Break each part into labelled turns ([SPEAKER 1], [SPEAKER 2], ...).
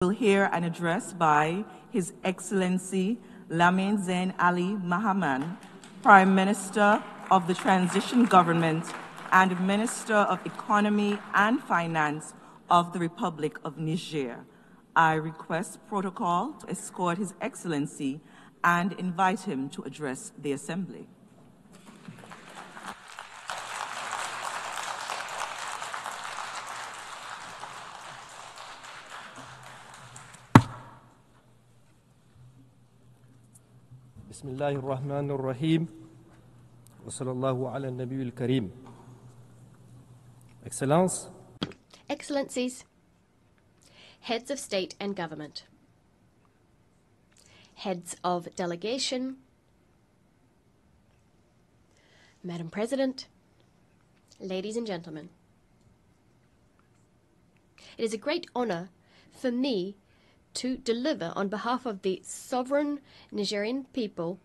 [SPEAKER 1] We'll hear an address by His Excellency Lamin Zain Ali Mahaman, Prime Minister of the Transition Government and Minister of Economy and Finance of the Republic of Niger. I request protocol to escort His Excellency and invite him to address the Assembly.
[SPEAKER 2] بسم الله الرحمن الرحيم وصلى الله على النبي الكريم.
[SPEAKER 3] Excellencies, heads of state and government, heads of delegation, Madam President, ladies and gentlemen. It is a great honor for me to deliver on behalf of the sovereign Nigerian people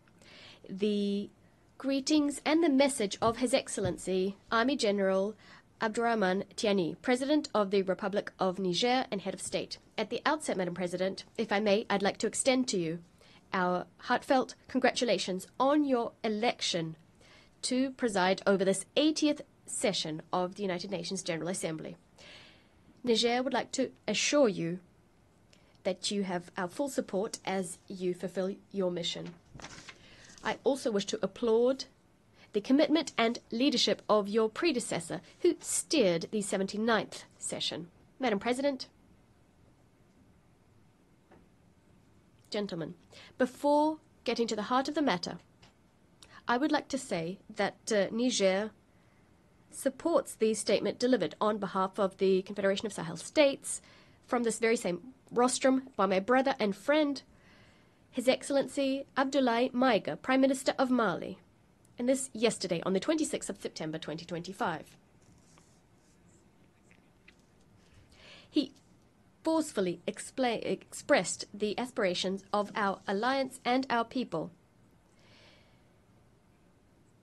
[SPEAKER 3] the greetings and the message of His Excellency Army General Abdurrahman Tiani, President of the Republic of Niger and Head of State. At the outset, Madam President, if I may, I'd like to extend to you our heartfelt congratulations on your election to preside over this 80th session of the United Nations General Assembly. Niger would like to assure you that you have our full support as you fulfill your mission. I also wish to applaud the commitment and leadership of your predecessor who steered the 79th session. Madam President, gentlemen, before getting to the heart of the matter, I would like to say that Niger supports the statement delivered on behalf of the Confederation of Sahel States from this very same rostrum by my brother and friend, His Excellency Abdoulaye Maïga, Prime Minister of Mali, and this yesterday on the 26th of September 2025. He forcefully expressed the aspirations of our alliance and our people,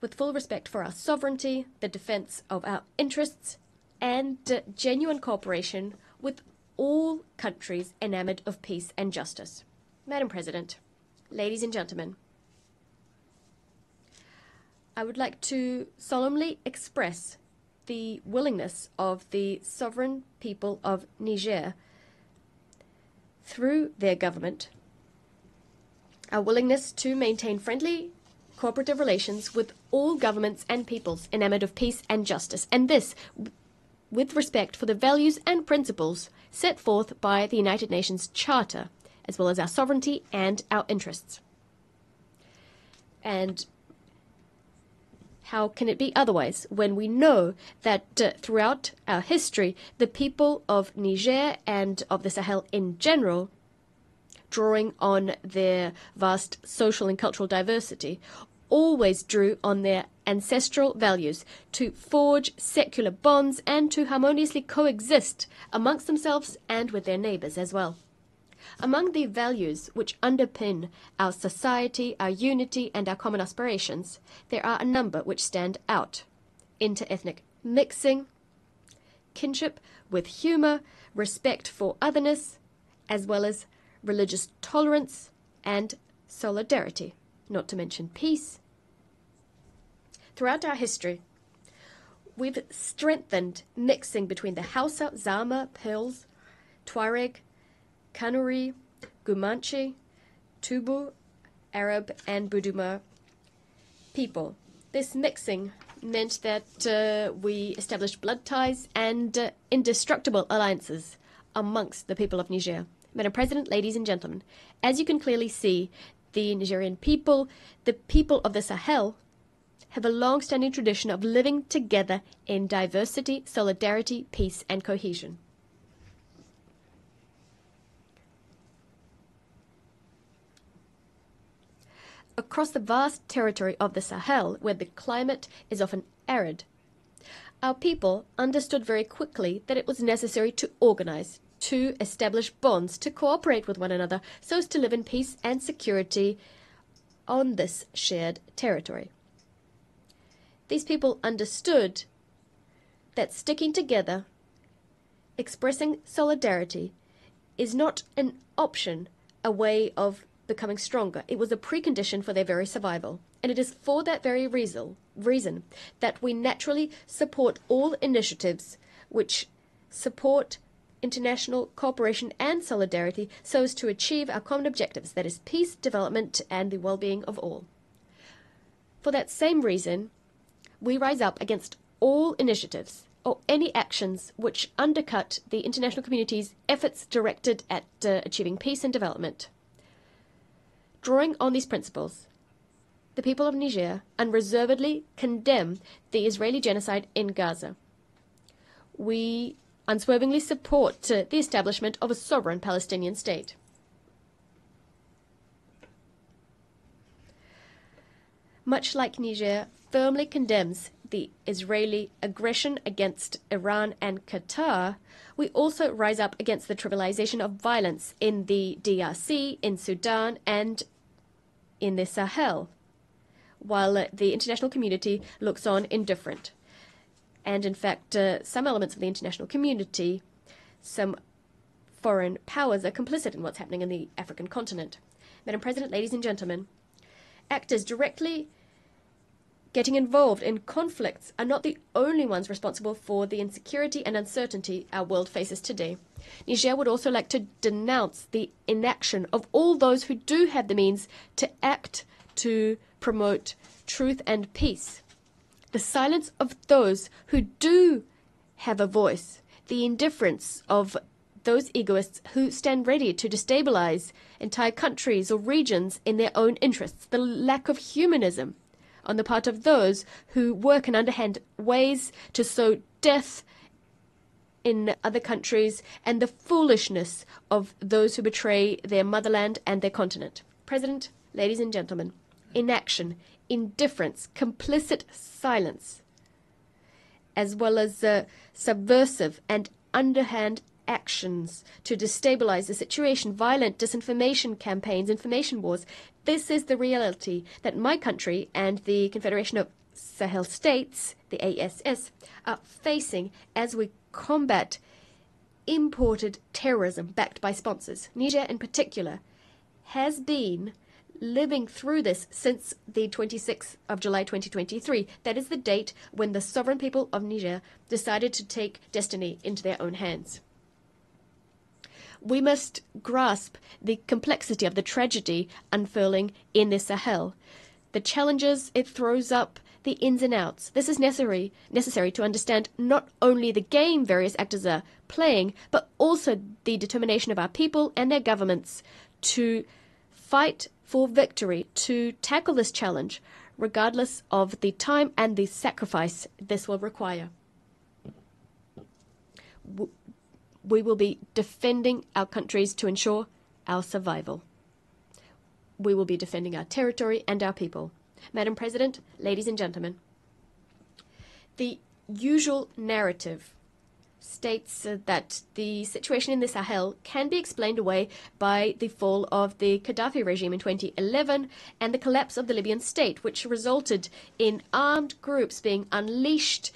[SPEAKER 3] with full respect for our sovereignty, the defense of our interests, and genuine cooperation with all countries enamored of peace and justice. Madam President, ladies and gentlemen, I would like to solemnly express the willingness of the sovereign people of Niger through their government, our willingness to maintain friendly, cooperative relations with all governments and peoples enamored of peace and justice, and this with respect for the values and principles set forth by the United Nations Charter, as well as our sovereignty and our interests. And how can it be otherwise when we know that throughout our history, the people of Niger and of the Sahel in general, drawing on their vast social and cultural diversity, always drew on their ancestral values to forge secular bonds and to harmoniously coexist amongst themselves and with their neighbors as well. Among the values which underpin our society, our unity, and our common aspirations, there are a number which stand out: inter-ethnic mixing, kinship with humor, respect for otherness, as well as religious tolerance and solidarity, not to mention peace. Throughout our history, we've strengthened mixing between the Hausa, Zama, Pearls, Tuareg, Kanuri, Gumanche, Tubu, Arab, and Buduma people. This mixing meant that we established blood ties and indestructible alliances amongst the people of Niger. Madam President, ladies and gentlemen, as you can clearly see, the Nigerian people, the people of the Sahel, have a long-standing tradition of living together in diversity, solidarity, peace, and cohesion. Across the vast territory of the Sahel, where the climate is often arid, our people understood very quickly that it was necessary to organize, to establish bonds, to cooperate with one another, so as to live in peace and security on this shared territory. These people understood that sticking together, expressing solidarity, is not an option, a way of becoming stronger. It was a precondition for their very survival. And it is for that very reason that we naturally support all initiatives which support international cooperation and solidarity so as to achieve our common objectives, that is peace, development, and the well-being of all. For that same reason, we rise up against all initiatives or any actions which undercut the international community's efforts directed at achieving peace and development. Drawing on these principles, the people of Niger unreservedly condemn the Israeli genocide in Gaza. We unswervingly support the establishment of a sovereign Palestinian state. Much like Niger firmly condemns the Israeli aggression against Iran and Qatar, we also rise up against the trivialization of violence in the DRC, in Sudan, and in the Sahel, while the international community looks on indifferent. And in fact, some elements of the international community, some foreign powers are complicit in what's happening in the African continent. Madam President, ladies and gentlemen, actors directly getting involved in conflicts are not the only ones responsible for the insecurity and uncertainty our world faces today. Niger would also like to denounce the inaction of all those who do have the means to act to promote truth and peace. The silence of those who do have a voice, the indifference of those egoists who stand ready to destabilize entire countries or regions in their own interests, the lack of humanism on the part of those who work in underhand ways to sow death in other countries, and the foolishness of those who betray their motherland and their continent. President, ladies and gentlemen, inaction, indifference, complicit silence, as well as subversive and underhand actions to destabilize the situation, violent disinformation campaigns, information wars. This is the reality that my country and the Confederation of Sahel States, the ASS, are facing as we combat imported terrorism backed by sponsors. Niger, in particular, has been living through this since the 26th of July 2023. That is the date when the sovereign people of Niger decided to take destiny into their own hands. We must grasp the complexity of the tragedy unfurling in the Sahel, the challenges it throws up, the ins and outs. This is necessary to understand not only the game various actors are playing, but also the determination of our people and their governments to fight for victory, to tackle this challenge, regardless of the time and the sacrifice this will require. We will be defending our countries to ensure our survival. We will be defending our territory and our people. Madam President, ladies and gentlemen, the usual narrative states that the situation in the Sahel can be explained away by the fall of the Gaddafi regime in 2011 and the collapse of the Libyan state, which resulted in armed groups being unleashed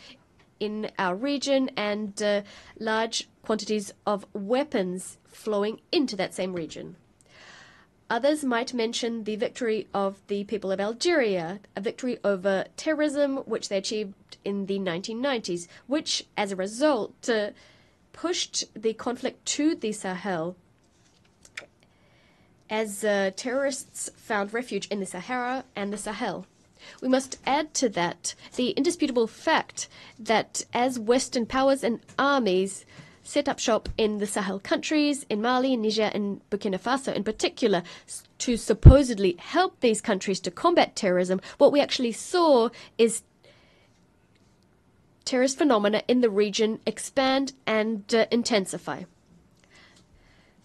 [SPEAKER 3] in our region and large quantities of weapons flowing into that same region. Others might mention the victory of the people of Algeria, a victory over terrorism which they achieved in the 1990s, which as a result pushed the conflict to the Sahel as terrorists found refuge in the Sahara and the Sahel. We must add to that the indisputable fact that as Western powers and armies set up shop in the Sahel countries, in Mali, Niger, and Burkina Faso in particular, to supposedly help these countries to combat terrorism, what we actually saw is terrorist phenomena in the region expand and intensify.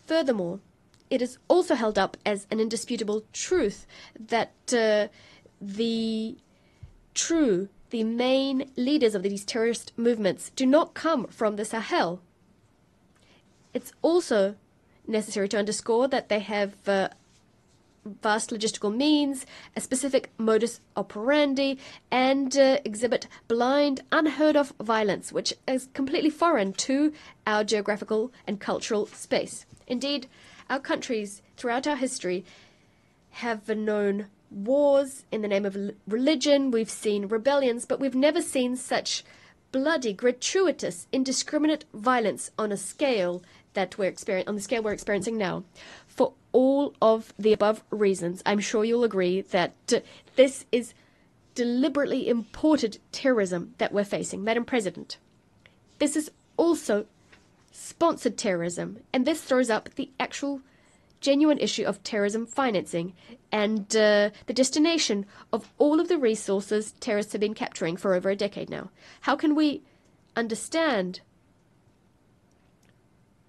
[SPEAKER 3] Furthermore, it is also held up as an indisputable truth that the main leaders of these terrorist movements do not come from the Sahel. It's also necessary to underscore that they have vast logistical means, a specific modus operandi, and exhibit blind, unheard-of violence, which is completely foreign to our geographical and cultural space. Indeed, our countries throughout our history have known wars in the name of religion, we've seen rebellions, but we've never seen such bloody, gratuitous, indiscriminate violence on a scale that we're experiencing now. For all of the above reasons, I'm sure you'll agree that this is deliberately imported terrorism that we're facing. Madam President, this is also sponsored terrorism, and this throws up the actual genuine issue of terrorism financing and the destination of all of the resources terrorists have been capturing for over a decade now. How can we understand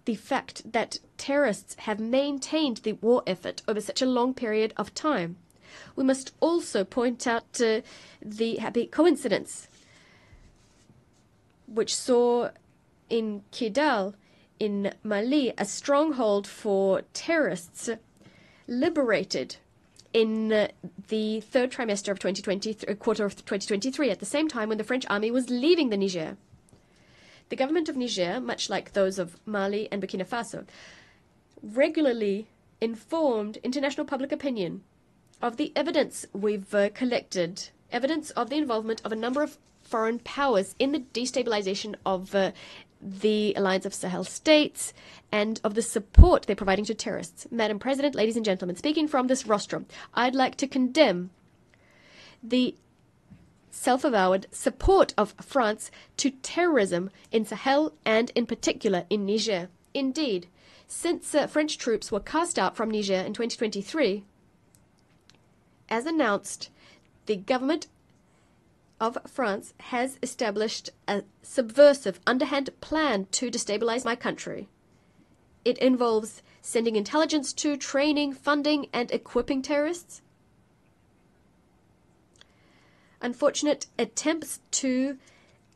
[SPEAKER 3] the fact that terrorists have maintained the war effort over such a long period of time? We must also point out the happy coincidence which saw in Kidal in Mali a stronghold for terrorists liberated in the third trimester of 2023, quarter of 2023, at the same time when the French army was leaving the Niger. The government of Niger, much like those of Mali and Burkina Faso, regularly informed international public opinion of the evidence we've collected, evidence of the involvement of a number of foreign powers in the destabilization of the Alliance of Sahel States and of the support they're providing to terrorists. Madam President, ladies and gentlemen, speaking from this rostrum, I'd like to condemn the self-avowed support of France to terrorism in Sahel and in particular in Niger. Indeed, since French troops were cast out from Niger in 2023, as announced, the government of France has established a subversive, underhand plan to destabilize my country. It involves sending intelligence to, training, funding, and equipping terrorists. Unfortunate attempts to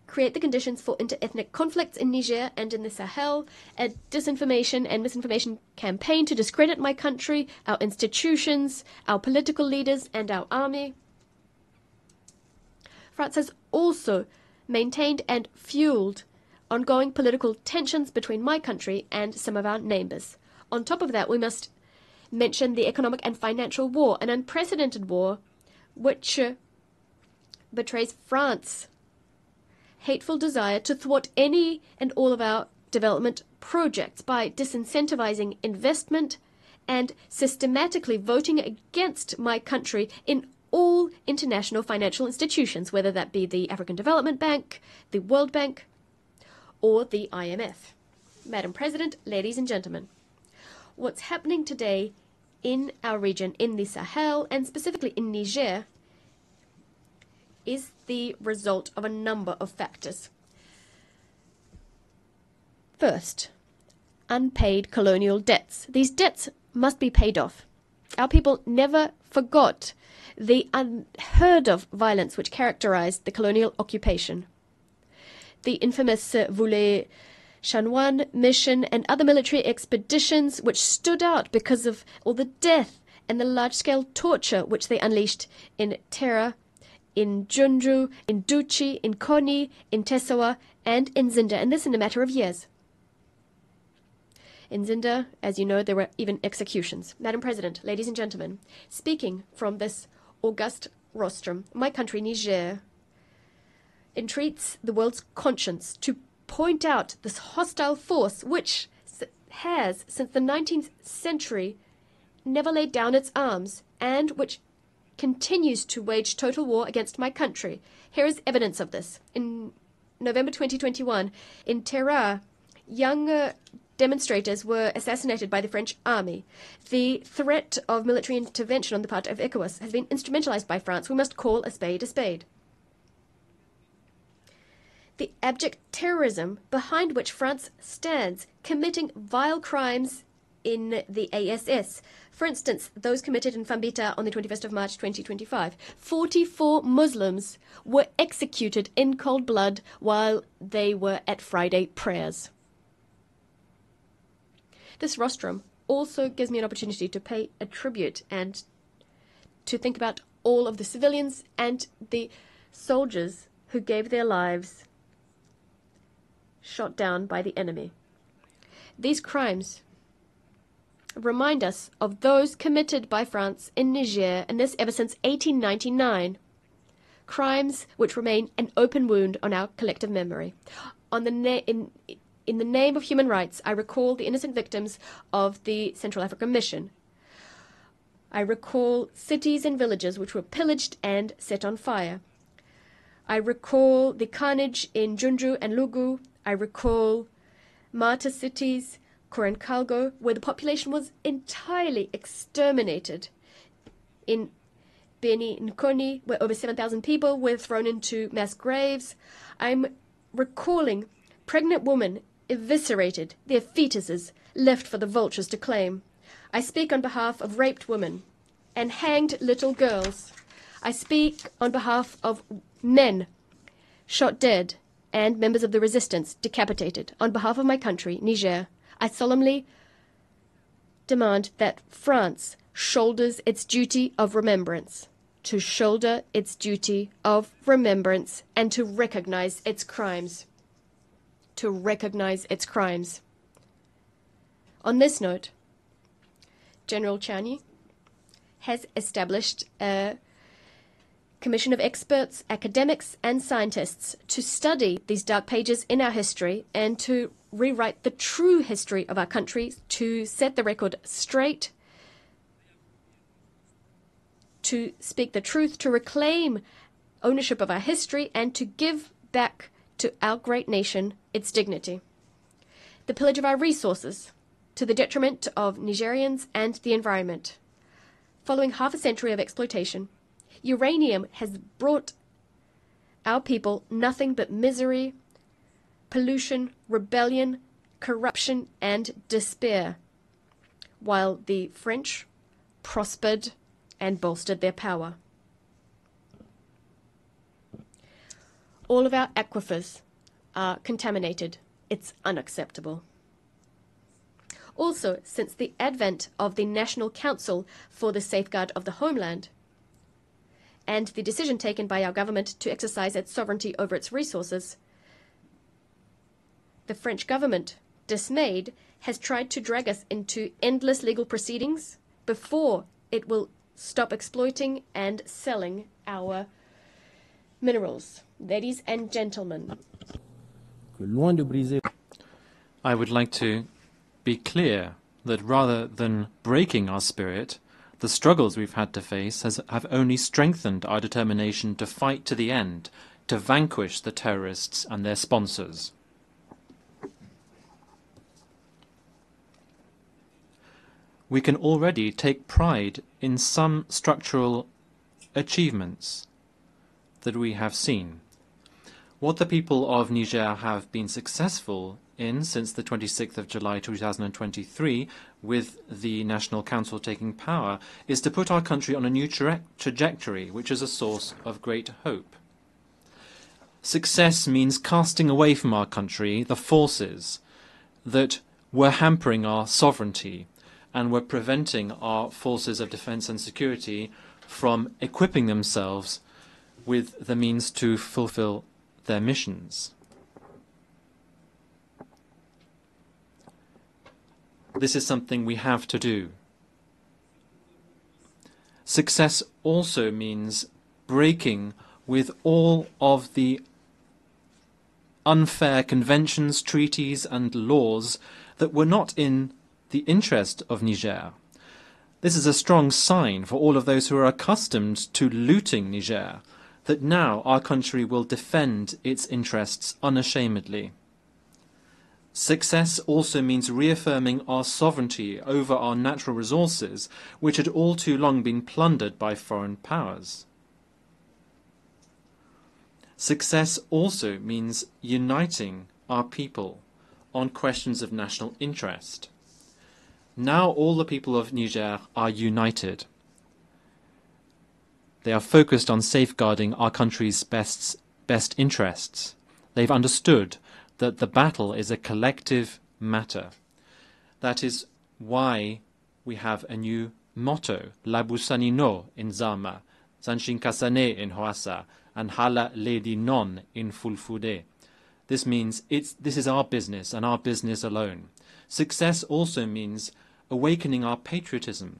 [SPEAKER 3] create the conditions for inter-ethnic conflicts in Niger and in the Sahel, a disinformation and misinformation campaign to discredit my country, our institutions, our political leaders, and our army. France has also maintained and fueled ongoing political tensions between my country and some of our neighbors. On top of that, we must mention the economic and financial war, an unprecedented war which betrays France's hateful desire to thwart any and all of our development projects by disincentivizing investment and systematically voting against my country in all international financial institutions, whether that be the African Development Bank, the World Bank, or the IMF. Madam President, ladies and gentlemen, what's happening today in our region, in the Sahel, and specifically in Niger, is the result of a number of factors. First, unpaid colonial debts. These debts must be paid off. Our people never forgot the unheard of violence which characterized the colonial occupation. The infamous Voulet Chanoine mission and other military expeditions which stood out because of all the death and the large-scale torture which they unleashed in Terra, in Junju, in Duchi, in Koni, in Tessawa, and in Zinda, and this in a matter of years. In Zinda, as you know, there were even executions. Madam President, ladies and gentlemen, speaking from this august rostrum, my country, Niger, entreats the world's conscience to point out this hostile force which has, since the 19th century, never laid down its arms, and which continues to wage total war against my country. Here is evidence of this. In November 2021, in Terra, young demonstrators were assassinated by the French army. The threat of military intervention on the part of ECOWAS has been instrumentalized by France. We must call a spade a spade. The abject terrorism behind which France stands, committing vile crimes in the ASS. For instance, those committed in Fambita on the 21st of March 2025. 44 Muslims were executed in cold blood while they were at Friday prayers. This rostrum also gives me an opportunity to pay a tribute and to think about all of the civilians and the soldiers who gave their lives shot down by the enemy. These crimes remind us of those committed by France in Niger, and this ever since 1899. Crimes which remain an open wound on our collective memory. In the name of human rights, I recall the innocent victims of the Central African Mission. I recall cities and villages which were pillaged and set on fire. I recall the carnage in Junju and Lugu. I recall martyr cities, Korenkalgo, where the population was entirely exterminated. In Beni Nkoni, where over 7,000 people were thrown into mass graves. I'm recalling pregnant women eviscerated, their fetuses left for the vultures to claim. I speak on behalf of raped women and hanged little girls. I speak on behalf of men shot dead and members of the resistance decapitated. On behalf of my country, Niger, I solemnly demand that France shoulders its duty of remembrance, to shoulder its duty of remembrance and to recognize its crimes. To recognize its crimes. On this note, General Chiani has established a commission of experts, academics, and scientists to study these dark pages in our history and to rewrite the true history of our country, to set the record straight, to speak the truth, to reclaim ownership of our history, and to give back to our great nation its dignity. The pillage of our resources, to the detriment of Nigerians and the environment. Following half a century of exploitation, uranium has brought our people nothing but misery, pollution, rebellion, corruption, and despair, while the French prospered and bolstered their power. All of our aquifers are contaminated. It's unacceptable. Also, since the advent of the National Council for the Safeguard of the Homeland and the decision taken by our government to exercise its sovereignty over its resources, the French government, dismayed, has tried to drag us into endless legal proceedings before it will stop exploiting and selling our minerals. Ladies and gentlemen,
[SPEAKER 4] I would like to be clear that rather than breaking our spirit, the struggles we've had to face have only strengthened our determination to fight to the end, to vanquish the terrorists and their sponsors. We can already take pride in some structural achievements that we have seen. What the people of Niger have been successful in since the 26th of July 2023, with the National Council taking power, is to put our country on a new trajectory, which is a source of great hope. Success means casting away from our country the forces that were hampering our sovereignty and were preventing our forces of defense and security from equipping themselves with the means to fulfill their missions. This is something we have to do. Success also means breaking with all of the unfair conventions, treaties, and laws that were not in the interest of Niger. This is a strong sign for all of those who are accustomed to looting Niger, that now our country will defend its interests unashamedly. Success also means reaffirming our sovereignty over our natural resources, which had all too long been plundered by foreign powers. Success also means uniting our people on questions of national interest. Now all the people of Niger are united. They are focused on safeguarding our country's best interests. They've understood that the battle is a collective matter. That is why we have a new motto, Labusani no in Zama, Zanshinkasane in Hoasa, and Hala Ledi Non in Fulfude. This means this is our business and our business alone. Success also means awakening our patriotism,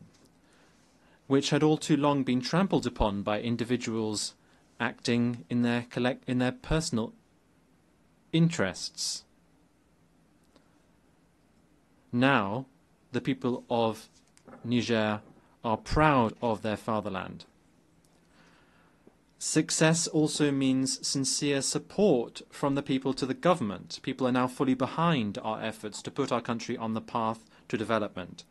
[SPEAKER 4] which had all too long been trampled upon by individuals acting in their personal interests. Now, the people of Niger are proud of their fatherland. Success also means sincere support from the people to the government. People are now fully behind our efforts to put our country on the path to development.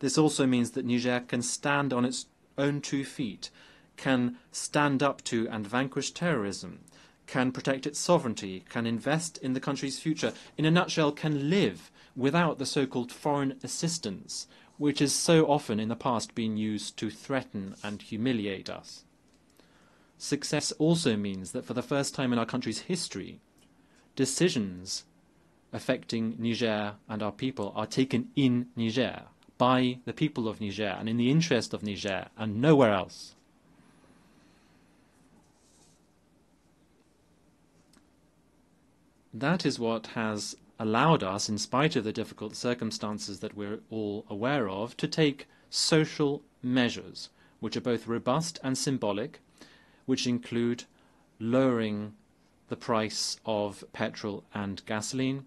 [SPEAKER 4] This also means that Niger can stand on its own 2 feet, can stand up to and vanquish terrorism, can protect its sovereignty, can invest in the country's future, in a nutshell, can live without the so-called foreign assistance, which has so often in the past been used to threaten and humiliate us. Success also means that for the first time in our country's history, decisions affecting Niger and our people are taken in Niger, by the people of Niger, and in the interest of Niger, and nowhere else. That is what has allowed us, in spite of the difficult circumstances that we're all aware of, to take social measures, which are both robust and symbolic, which include lowering the price of petrol and gasoline,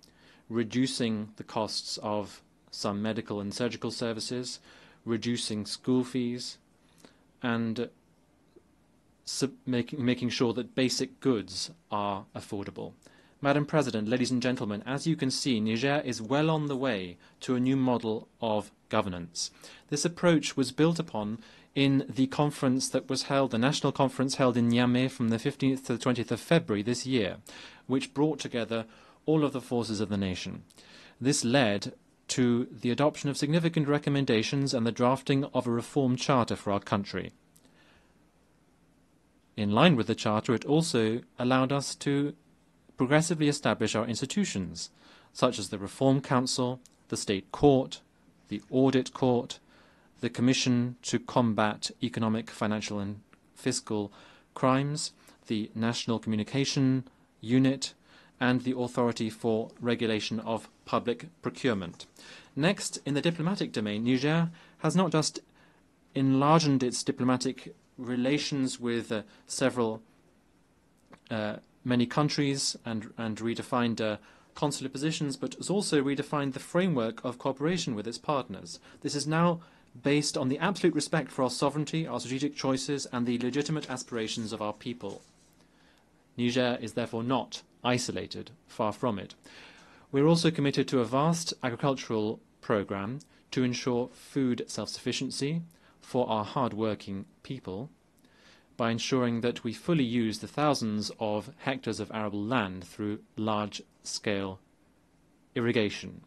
[SPEAKER 4] reducing the costs of some medical and surgical services, reducing school fees, and making sure that basic goods are affordable. Madam President, ladies and gentlemen, as you can see, Niger is well on the way to a new model of governance. This approach was built upon in the conference that was held, the national conference held in Niamey from the 15th to the 20th of February this year, which brought together all of the forces of the nation. This led to the adoption of significant recommendations and the drafting of a reform charter for our country. In line with the charter, it also allowed us to progressively establish our institutions, such as the Reform Council, the State Court, the Audit Court, the Commission to Combat Economic, Financial and Fiscal Crimes, the National Communication Unit, and the Authority for Regulation of Public Procurement. Next, in the diplomatic domain, Niger has not just enlarged its diplomatic relations with many countries and redefined consular positions, but has also redefined the framework of cooperation with its partners. This is now based on the absolute respect for our sovereignty, our strategic choices, and the legitimate aspirations of our people. Niger is therefore not isolated, far from it. We're also committed to a vast agricultural program to ensure food self-sufficiency for our hard-working people, by ensuring that we fully use the thousands of hectares of arable land through large-scale irrigation.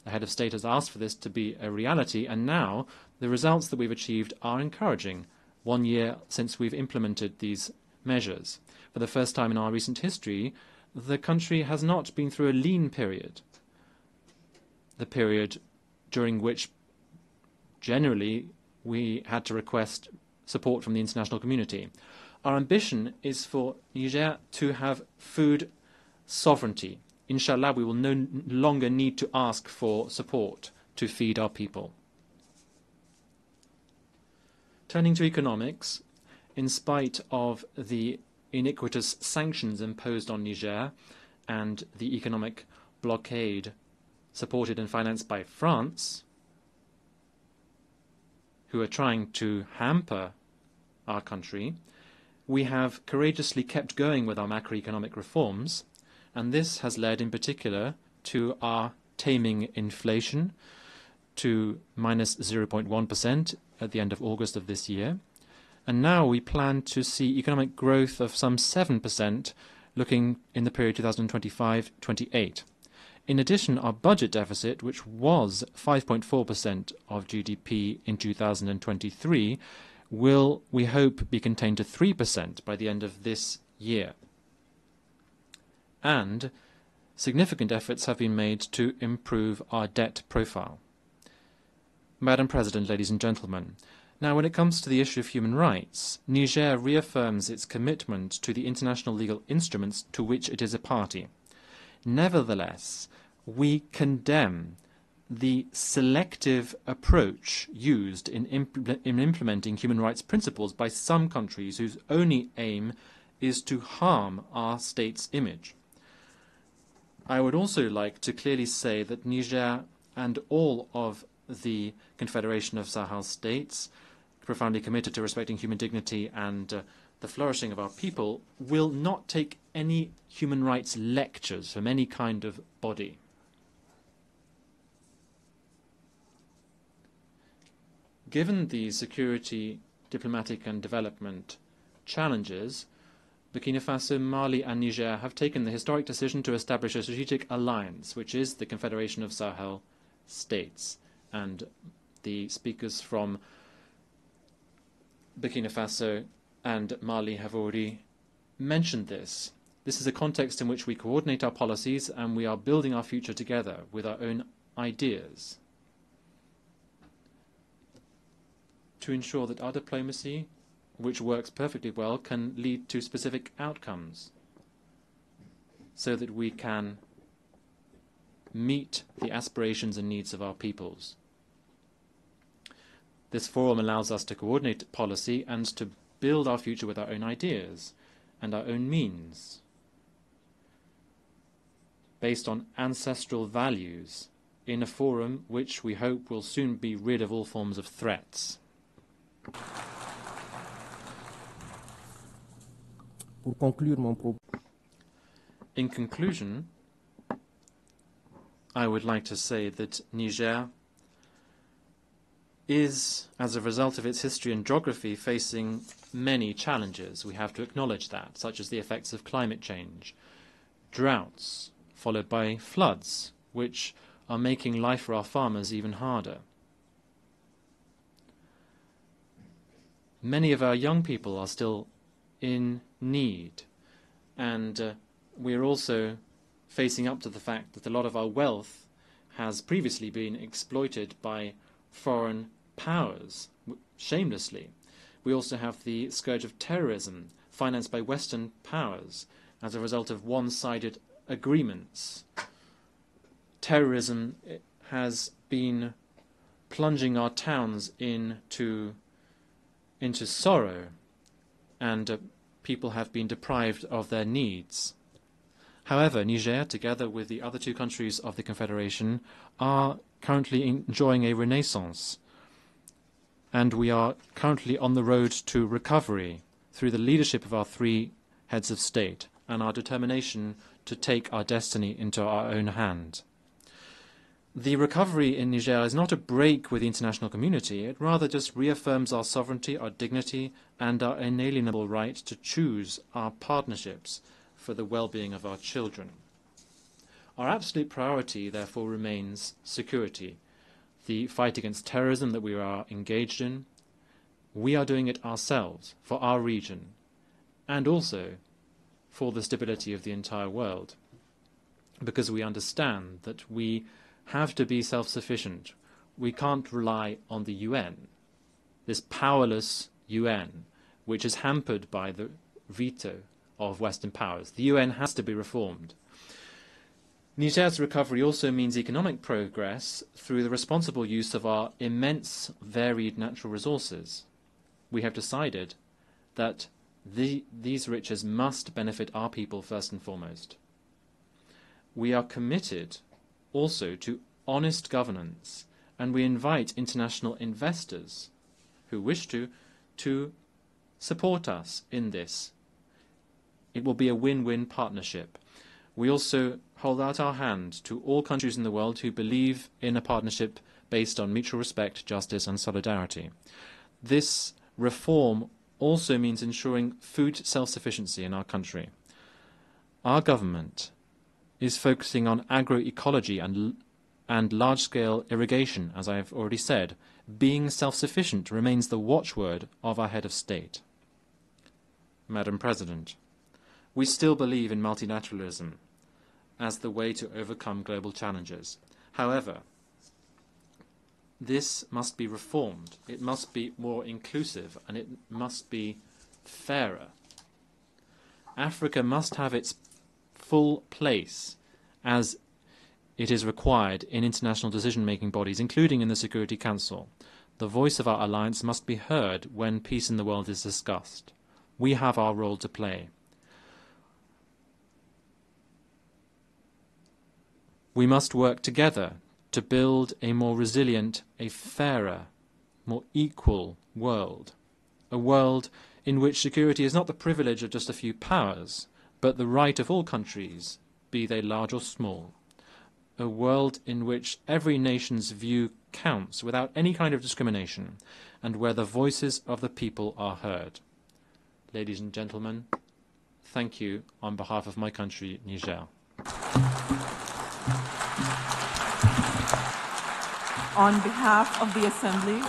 [SPEAKER 4] The head of state has asked for this to be a reality, and now the results that we've achieved are encouraging, 1 year since we've implemented these measures. For the first time in our recent history, the country has not been through a lean period, the period during which generally we had to request support from the international community. Our ambition is for Niger to have food sovereignty. Inshallah, we will no longer need to ask for support to feed our people. Turning to economics, in spite of the iniquitous sanctions imposed on Niger and the economic blockade supported and financed by France, who are trying to hamper our country, we have courageously kept going with our macroeconomic reforms, and this has led in particular to our taming inflation to minus 0.1% at the end of August of this year. And now we plan to see economic growth of some 7% looking in the period 2025-28. In addition, our budget deficit, which was 5.4% of GDP in 2023, will, we hope, be contained to 3% by the end of this year. And significant efforts have been made to improve our debt profile. Madam President, ladies and gentlemen, now when it comes to the issue of human rights, Niger reaffirms its commitment to the international legal instruments to which it is a party. Nevertheless, we condemn the selective approach used in implementing human rights principles by some countries whose only aim is to harm our state's image. I would also like to clearly say that Niger and all of the Confederation of Sahel states, profoundly committed to respecting human dignity and the flourishing of our people, will not take any human rights lectures from any kind of body. Given the security, diplomatic and development challenges, Burkina Faso, Mali and Niger have taken the historic decision to establish a strategic alliance, which is the Confederation of Sahel states. And the speakers from Burkina Faso and Mali have already mentioned this. This is a context in which we coordinate our policies and we are building our future together with our own ideas to ensure that our diplomacy, which works perfectly well, can lead to specific outcomes so that we can meet the aspirations and needs of our peoples. This forum allows us to coordinate policy and to build our future with our own ideas and our own means, based on ancestral values, in a forum which we hope will soon be rid of all forms of threats. In conclusion, I would like to say that Niger is, as a result of its history and geography, facing many challenges. We have to acknowledge that, such as the effects of climate change, droughts, followed by floods, which are making life for our farmers even harder. Many of our young people are still in need, and we are also facing up to the fact that a lot of our wealth has previously been exploited by foreign powers, shamelessly. We also have the scourge of terrorism, financed by Western powers as a result of one-sided agreements. Terrorism has been plunging our towns into sorrow, and people have been deprived of their needs. However, Niger, together with the other two countries of the Confederation, are currently enjoying a renaissance, and we are currently on the road to recovery through the leadership of our three heads of state and our determination to take our destiny into our own hand. The recovery in Niger is not a break with the international community. It rather just reaffirms our sovereignty, our dignity, and our inalienable right to choose our partnerships for the well-being of our children. Our absolute priority, therefore, remains security, the fight against terrorism that we are engaged in. We are doing it ourselves, for our region, and also for the stability of the entire world, because we understand that we have to be self-sufficient. We can't rely on the UN, this powerless UN, which is hampered by the veto of Western powers. The UN has to be reformed. Niger's recovery also means economic progress through the responsible use of our immense, varied natural resources. We have decided that these riches must benefit our people first and foremost. We are committed also to honest governance, and we invite international investors who wish to support us in this. It will be a win-win partnership. We also hold out our hand to all countries in the world who believe in a partnership based on mutual respect, justice and solidarity. This reform also means ensuring food self-sufficiency in our country. Our government is focusing on agroecology and large-scale irrigation, as I have already said. Being self-sufficient remains the watchword of our head of state. Madam President, we still believe in multilateralism as the way to overcome global challenges. However, this must be reformed. It must be more inclusive, and it must be fairer. Africa must have its full place as it is required in international decision-making bodies, including in the Security Council. The voice of our alliance must be heard when peace in the world is discussed. We have our role to play. We must work together to build a more resilient, a fairer, more equal world. A world in which security is not the privilege of just a few powers, but the right of all countries, be they large or small. A world in which every nation's view counts without any kind of discrimination, and where the voices of the people are heard. Ladies and gentlemen, thank you on behalf of my country, Niger.
[SPEAKER 1] On behalf of the Assembly,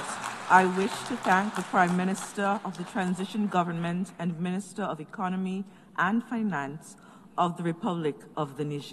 [SPEAKER 1] I wish to thank the Prime Minister of the Transition Government and Minister of Economy and Finance of the Republic of the Niger.